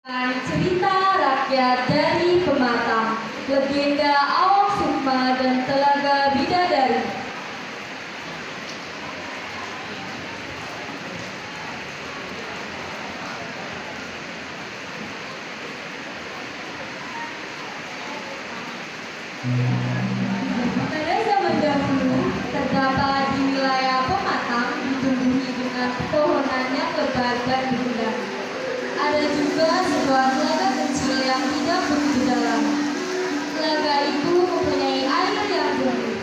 Cerita rakyat dari Pematang, legenda Awak Sukma dan Telaga Bidadari. Pada zaman dahulu, terdapat di wilayah Pematang ditumbuhi dengan pepohonan yang lebat dan rindang. Ada juga sebuah telaga kecil yang tidak begitu dalam. Telaga itu mempunyai air yang jernih.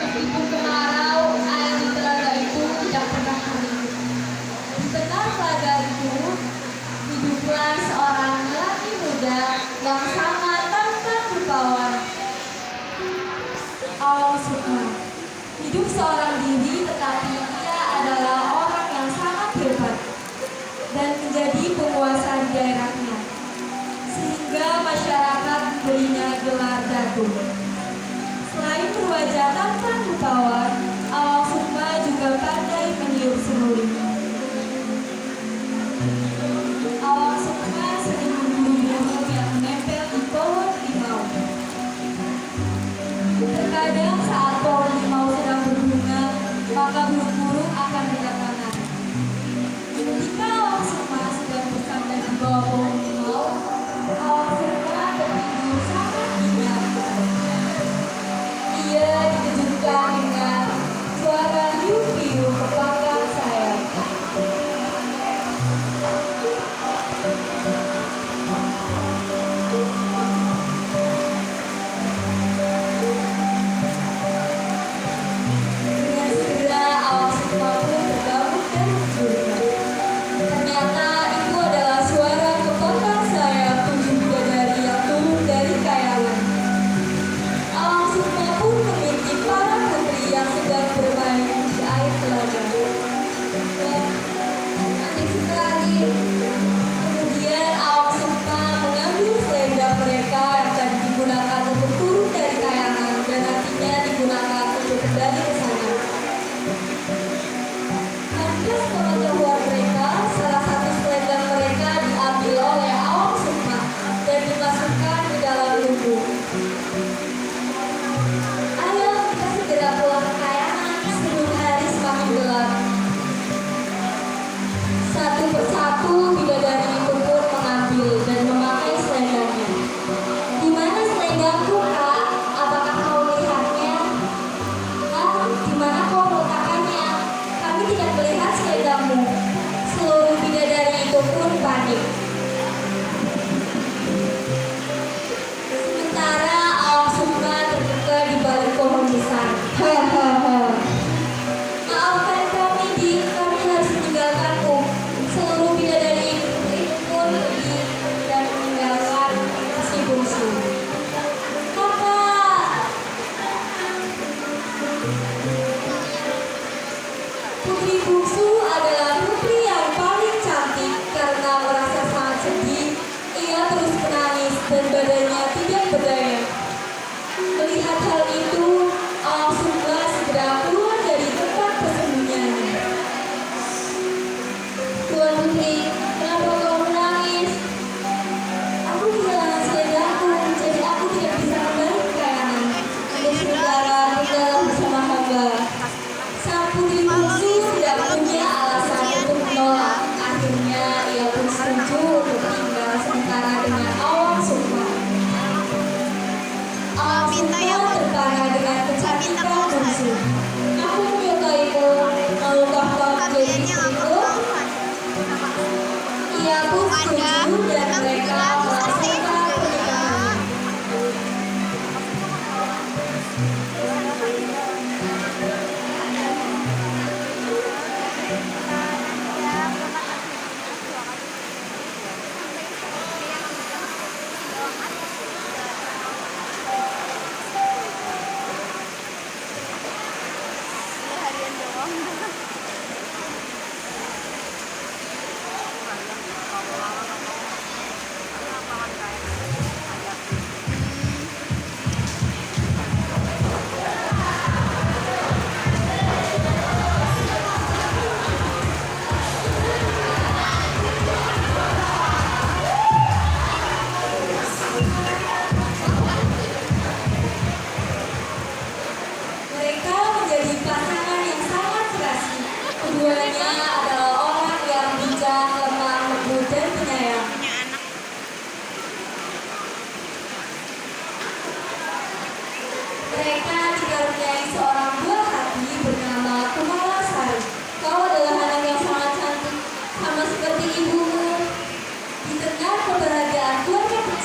Meskipun kemarau, air di telaga itu tidak pernah kering. Di tengah telaga itu hiduplah seorang lelaki muda yang sangat tampan rupawan. Awang Sukma hidup seorang diri, tetapi ia adalah orang yang sangat hebat dan menjadi penguasa di daerahnya, sehingga masyarakat memberinya gelar Datuk. Selain berwajah tampan rupawan, Awang Sukma juga pandai meniup seruling. Awang Sukma sering memburu burung yang menempel di pohon limau. Terkadang saat pohon limau sedang berbunga, maka burung-burung akan berdatangan. Ketika Awang Sukma sedang bersandar di bawah pohon limau, Awang Sukma tertidur sangat nyenyak. Ia dikejutkan dengan suara piu-piu kepangkang sayap. Dengan segera Awang Sukma pun terbangun dan mencurinya. Ternyata itu adalah suara kepangkang sayap tujuh bidadari yang turun dari kayangan. Awang Sukma pun mengintip para putri yang sedang bermain di air telaga. Wah, cantik sekali. Kemudian Awang Sukma mengambil selendang mereka yang tadi digunakan untuk turun dari kayangan dan nantinya digunakan untuk kembali ke sana. Lantas pengetahuan mereka, salah satu selendang mereka diambil oleh Awang Sukma dan dimasukkan ke dalam lumbung. Ayo kita segera pulang ke kayangan sebelum hari semakin gelap. Satu persatu bidadari itu pun mengambil dan memakai selendangnya. Di mana selendangku, Kak? Apakah kau melihatnya? Ah, di mana kau meletakkannya? Kami tidak melihat selendangmu. Seluruh bidadari itu pun panik. Sementara Awang Sukma terbuka di balik pohon besar. Hahaha. Maafkan kami, Dik. Kami harus meninggalkanmu. Seluruh bidadari itu pun pergi ke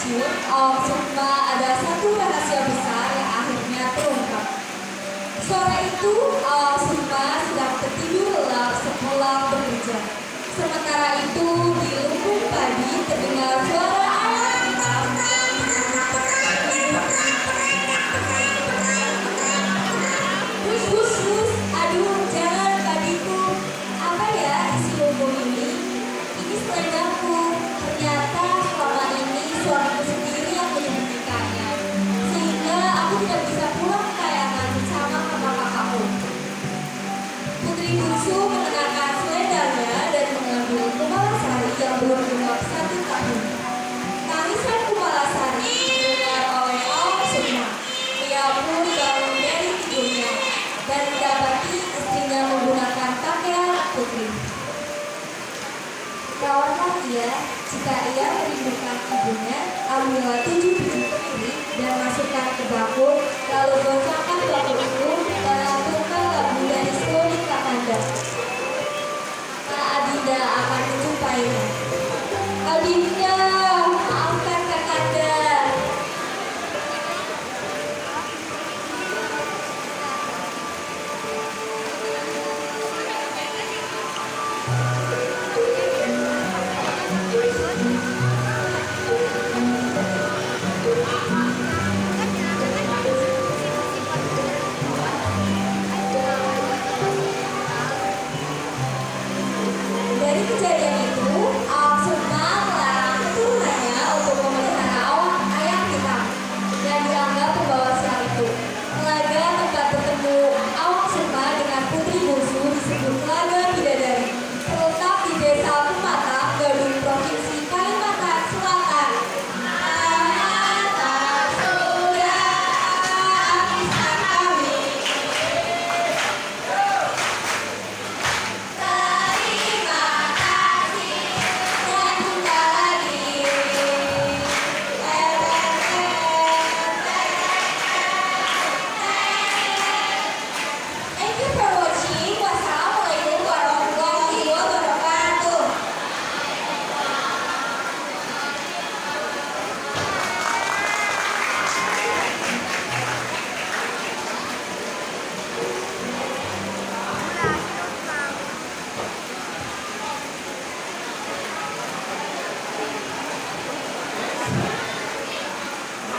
pensiun, Sukma ada satu rahasia besar yang akhirnya terungkap. Sore itu, Sukma sedang tertidur lelap sepulang bekerja. Sementara itu, di lumbung padi terdengar suara ayam. Hus, hus, hus, aduh, jangan padiku. Apa ya isi lumbung ini? Ini selendangku. Ternyata selama ini suamiku sendiri yang menyembunyikannya, sehingga aku tidak bisa pulang ke kayangan bersama kakak-kakakku. Putri bungsu mengenakan selendangnya dan mengambil Kumalasari yang belum genap 1 tahun. Tangisan Kumalasari didengar oleh Sukma. Ia pun bangun dari tidurnya dan mendapati istrinya menggunakan pakaian putri. Rawatlah ia, jika ia merindukan ibunya, ambillah 7 biji kemiri dan masukkan ke bakul, lalu goncangkan bakul itu dan lantunkan lagu dari seluruh Kakanda. Maka Adinda akan menjumpainya. Adinda,